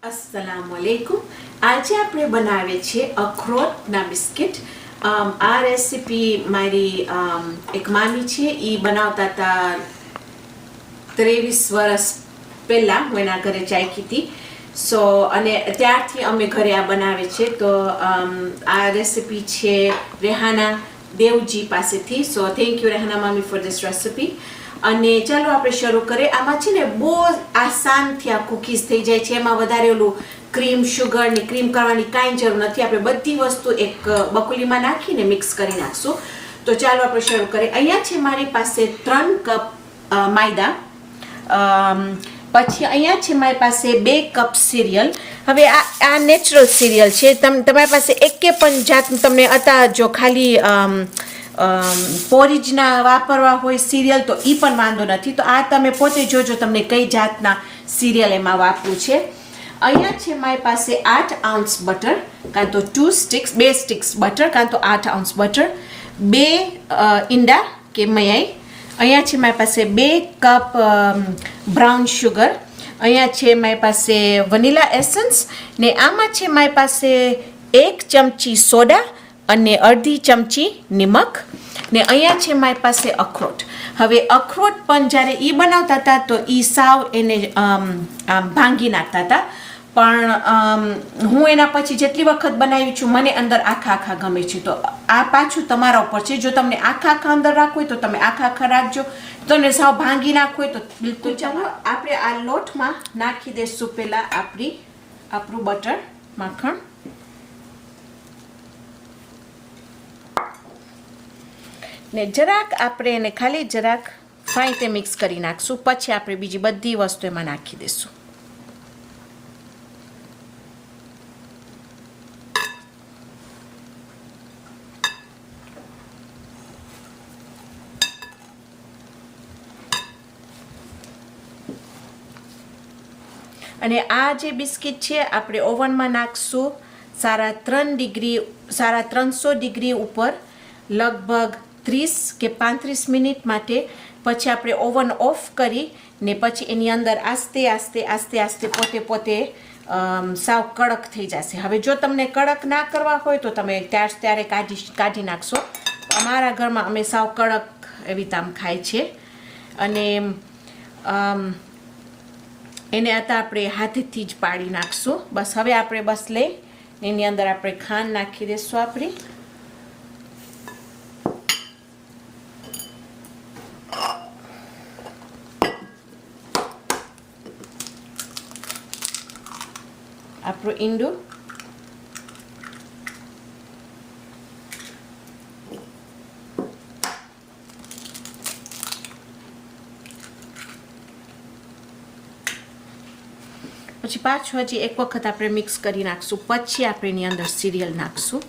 अस्सलामुअलैकुम। आज આપણે બનાવીએ છીએ અખરોટના બિસ્કિટ। આ રેસીપી મારી એક મામી છે, એ બનાવતા હતા 23 વર્ષ પહેલાં હું એના ઘરે ચાખી હતી। સો અને ત્યારથી અમે ઘરે આ બનાવીએ છીએ। તો આ રેસીપી છે રેહાના દેવજી પાસેથી। સો થેન્ક યુ રેહાના મામી ફોર ધીસ રેસીપી। અને ચાલો આપણે શરૂ કરીએ। આમાં છે ને બહુ આસાનથી આ કુકીઝ થઈ જાય છે। એમાં વધારે ઓલું ક્રીમ શુગર ને ક્રીમ કરવાની કાંઈ જરૂર નથી। આપણે બધી વસ્તુ એક બકુલીમાં નાખીને મિક્સ કરી નાખશું। તો ચાલો આપણે શરૂ કરીએ। અહીંયા છે મારી પાસે 3 કપ માયદા, પછી અહીંયા છે મારી પાસે 2 કપ સિરિયલ। હવે આ નેચરલ સિરિયલ છે, તમારી પાસે એકે પણ જાતનું તમને હતા જો ખાલી પોરીજના વાપરવા હોય સિરિયલ તો એ પણ વાંધો નથી। તો આ તમે પોતે જોજો તમને કઈ જાતના સિરિયલ એમાં વાપરવું છે। અહીંયા છે મારી પાસે 8 ounce બટર, કાં તો 2 સ્ટિક્સ બટર, કાં તો 8 ounce બટર, 2 ઈંડા કે મયાઈ। અહીંયા છે મારી પાસે 2 કપ બ્રાઉન શુગર। અહીંયા છે મારી પાસે વનીલા એસન્સ ને આમાં છે મારી પાસે 1 ચમચી સોડા અને અડધી ચમચી નિમક ને અહીંયા છે મારી પાસે અખરોટ। હવે અખરોટ પણ જ્યારે એ બનાવતા હતા તો એ સાવ એને ભાંગી નાખતા હતા, પણ હું એના પછી જેટલી વખત બનાવી છું મને અંદર આખા ગમે છે। તો આ પાછું તમારા ઉપર છે, જો તમને આખા અંદર રાખવું હોય તો તમે આખા રાખજો, તમને સાવ ભાંગી નાખવું હોય તો બિલકુલ। ચાલો આપણે આ લોટમાં નાખી દઈશું પહેલાં આપણું બટર માખણ ને જરાક આપણે એને ખાલી જરાક ફાઇન રીતે મિક્સ કરી નાખશું। પછી આપણે બીજી બધી વસ્તુ એમાં નાખી દઈશું। અને આ જે બિસ્કિટ છે આપણે ઓવનમાં નાખશું 350 ડિગ્રી ઉપર લગભગ 30 કે 35 મિનિટ માટે। પછી આપણે ઓવન ઓફ કરી ને પછી એની અંદર આસ્તે પોતે સાવ કડક થઈ જશે। હવે જો તમને કડક ના કરવા હોય તો તમે ત્યારે કાઢી નાખશો। અમારા ઘરમાં અમે સાવ કડક એવી તામ ખાય છે અને એને आता આપણે હાથેથી જ પાડી નાખશું। બસ હવે આપણે લઈ એની અંદર આપણે ખાંડ નાખી દઈશું આપણી। આપણું ઈંડું, પછી પાછું હજી એક વખત આપણે મિક્સ કરી નાખશું। પછી આપણે એની અંદર સિરિયલ નાખશું।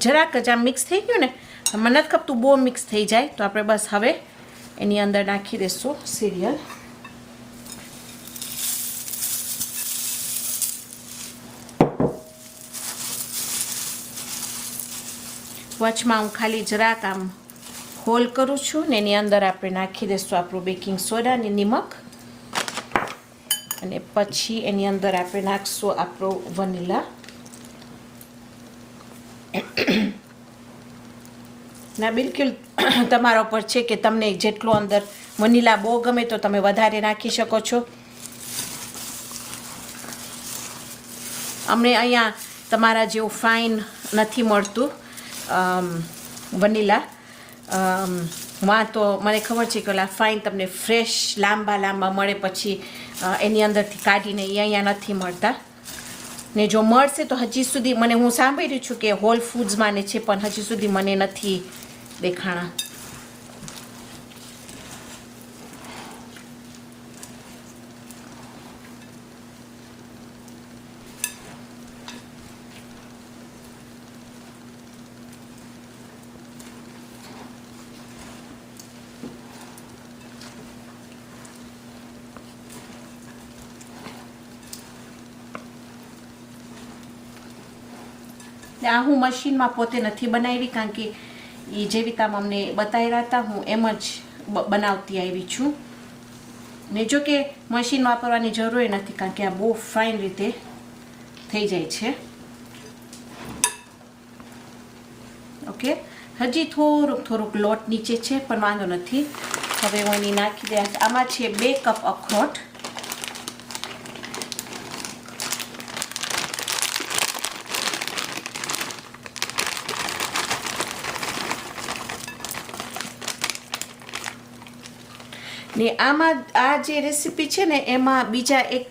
જરાક જ આ મિક્સ થઈ ગયું ને, મને નથી ખપતું બહુ મિક્સ થઈ જાય તો આપણે બસ હવે એની અંદર નાખી દઈશું સિરિયલ। વચમાં હું ખાલી જરાક આમ હોલ કરું છું ને એની અંદર આપણે નાખી દઈશું આપણું બેકિંગ સોડા અને નિમક અને પછી એની અંદર આપણે નાખશું આપણું વનીલા ના બિલકુલ તમારા ઉપર છે કે તમને જેટલો અંદર વનીલા બહુ ગમે તો તમે વધારે નાખી શકો છો। અમને અહીંયા તમારા જેવું ફાઇન નથી મળતું વનીલા। વાં તો મને ખબર છે કે ઓલા ફાઇન તમને ફ્રેશ લાંબા મળે પછી એની અંદરથી કાઢીને એ અહીંયા નથી મળતા ને જો મળશે તો હજી સુધી હું સાંભળ્યું છું કે હોલ ફૂડ્સમાં ને છે, પણ હજી સુધી મને નથી દેખાણા। ને આ હું મશીનમાં પોતે નથી બનાવી, કારણ કે એ જેવી રીતે અમને બતાવી રહ્યા હતા હું એમ જ બનાવતી આવી છું. ને જો કે મશીન વાપરવાની જરૂર નથી, કારણ કે આ બહુ ફાઇન રીતે થઈ જાય છે. ઓકે, હજી થોડુંક લોટ નીચે છે પણ વાંધો નથી. હવે હું એની નાખી દે. આમાં છે 2 કપ અખરોટ. ને આમાં આ જે રેસીપી છે ને એમાં બીજા એક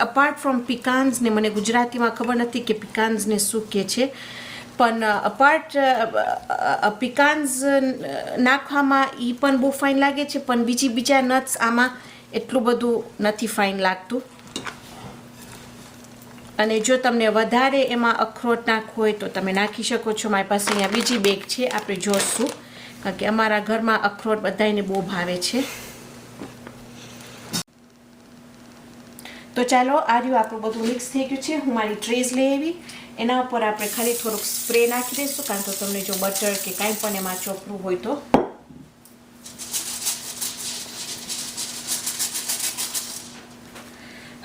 અપાર્ટ ફ્રોમ પિકાન્સ, ને મને ગુજરાતીમાં ખબર નથી કે પિકાન્સને શું કહે છે, પણ અપાર્ટ પિકાન્સ નાખવામાં એ પણ બહુ ફાઇન લાગે છે, પણ બીજા નટ્સ આમાં એટલું બધું નથી ફાઇન લાગતું. અને જો તમને વધારે એમાં અખરોટ નાખવું હોય તો તમે નાખી શકો છો. મારી પાસે અહીંયા બીજી બેગ છે, આપણે જોશું, કારણ કે અમારા ઘરમાં અખરોટ બધાને બહુ ભાવે છે. તો ચાલો, આ રહ્યું આપણું બધું મિક્સ થઈ ગયું છે. હું મારી ટ્રેઝ લઈ આવી, એના ઉપર આપણે ખાલી થોડુંક સ્પ્રે નાખી દઈશું, કારણ કે તમને જો બટર કે કાંઈ પણ એમાં ચોપડું હોય તો.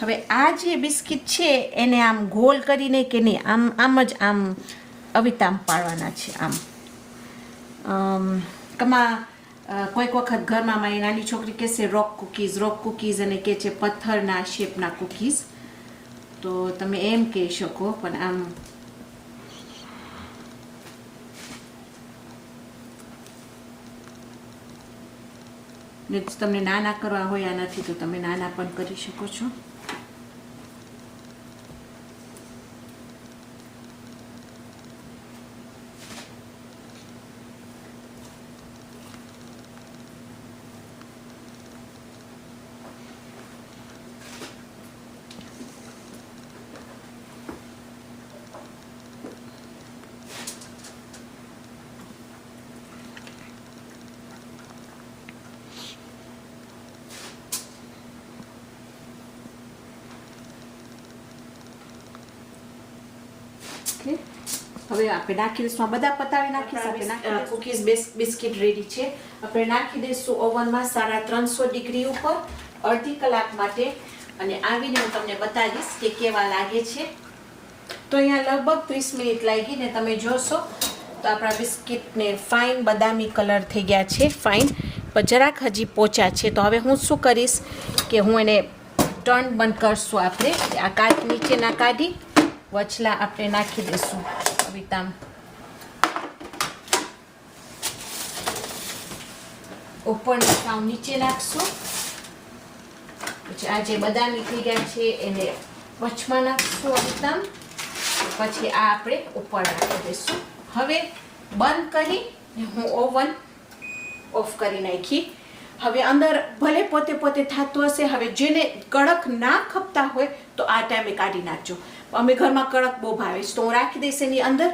હવે આ જે બિસ્કિટ છે એને આમ ગોલ કરીને કે નહીં, આમ જ આવી આમ પાડવાના છે. કોઈક વખત ઘરમાં મારી નાની છોકરી કહેશે રોક કૂકીઝ, અને કહે છે પથ્થરના શેપના કૂકીઝ, તો તમે એમ કહી શકો, પણ આમ ને તમને નાના કરવા હોય આનાથી તો તમે નાના પણ કરી શકો છો. હવે આપણે નાખી દઈશું, બધા પતાવી નાખીશું. કુકીઝ બિસ્કિટ રેડી છે. આપણે નાખી દઈશું ઓવનમાં 350 ડિગ્રી ઉપર અડધી કલાક માટે, અને આવીને હું તમને બતાવીશ કે કેવા લાગે છે. તો અહીંયા લગભગ 30 મિનિટ લાગી, ને તમે જોશો તો આપણા બિસ્કિટને ફાઇન બદામી કલર થઈ ગયા છે, ફાઇન, પણ જરાક હજી પોચા છે. તો હવે હું શું કરીશ કે હું એને ટર્ન બંધ કરશું. આપણે આ કાચ નીચેના કાઢી વચલા આપણે નાખી દઈશું. ઉપર સાવ નીચે નાખશું. પછી આ જે બદામી થઈ ગયા છે એને વચમાં નાખશું એકદમ. પછી આ આપણે ઉપર નાખી દઈશું. હવે બંધ કરી હું ઓવન ઓફ કરી નાખી. હવે અંદર ભલે પોતે થતું હશે. હવે જેને કડક ના ખપતા હોય તો આ ટાઈમે કાઢી નાખજો. અમે ઘરમાં કડક બહુ ભાવે છે, તો હું રાખી દઈશ એની અંદર.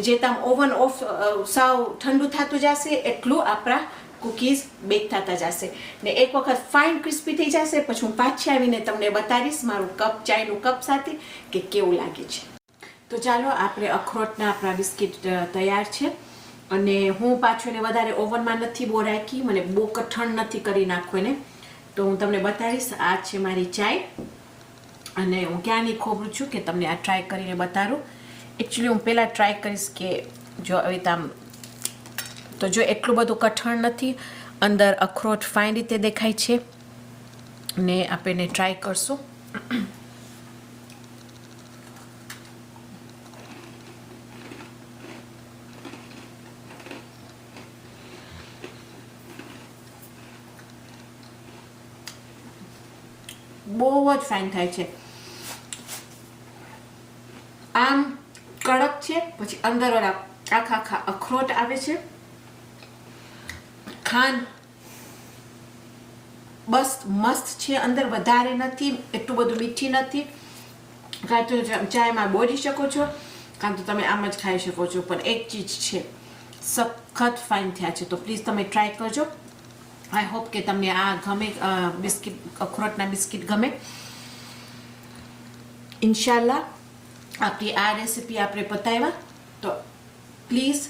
જે તમે ઓવન ઓફ સાવ ઠંડુ થતું જશે એટલું આપણા કુકીઝ બેક થતા જશે, ને એક વખત ફાઇન ક્રિસ્પી થઈ જશે. પછી હું પાછી આવીને તમને બતાવીશ મારું ચાયનું કપ સાથે કે કેવું લાગે છે. તો ચાલો, આપણે અખરોટના આપણા બિસ્કિટ તૈયાર છે. અને હું પાછું એને વધારે ઓવનમાં નથી બહુ રાખી, મને બહુ કઠણ નથી કરી નાખવું એને. તો હું તમને બતાવીશ. આ છે મારી ચાય, અને હું ક્યાંની ખોબરું છું કે તમને આ ટ્રાય કરીને બતાડું. એકચ્યુઅલી હું પહેલાં ટ્રાય કરીશ કે જો આવી રીતે આમ, તો જો એટલું બધું કઠણ નથી, અંદર અખરોટ ફાઇન રીતે દેખાય છે, ને આપણે ટ્રાય કરશું. બહુ જ ફાઇન થાય છે. આમ કડક છે, પછી અંદર ઓલા આખા અખરોટ આવે છે. ખાંડ બસ મસ્ત છે, અંદર વધારે નથી, એટલું બધું મીઠી નથી. કાં તો ચાયમાં બોળી શકો છો, કાં તો તમે આમ જ ખાઈ શકો છો. પણ એક ચીજ છે, સખત ફાઇન થયા છે. તો પ્લીઝ તમે ટ્રાય કરજો. આઈ હોપ કે તમને આ ગમે, બિસ્કિટ, અખરોટના બિસ્કિટ ગમે. ઇન્શાલ્લાહ આપણી આ રેસીપી આપણે પતાવ્યા. તો પ્લીઝ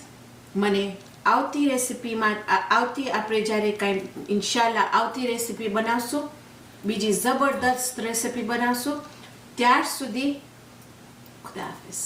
મને આવતી રેસિપીમાં આવતી આપણે જ્યારે કાંઈ ઇન્શાલ્લાહ આવતી રેસિપી બનાવશું, બીજી જબરદસ્ત રેસિપી બનાવશું, ત્યાર સુધી ખુદા હાફિઝ.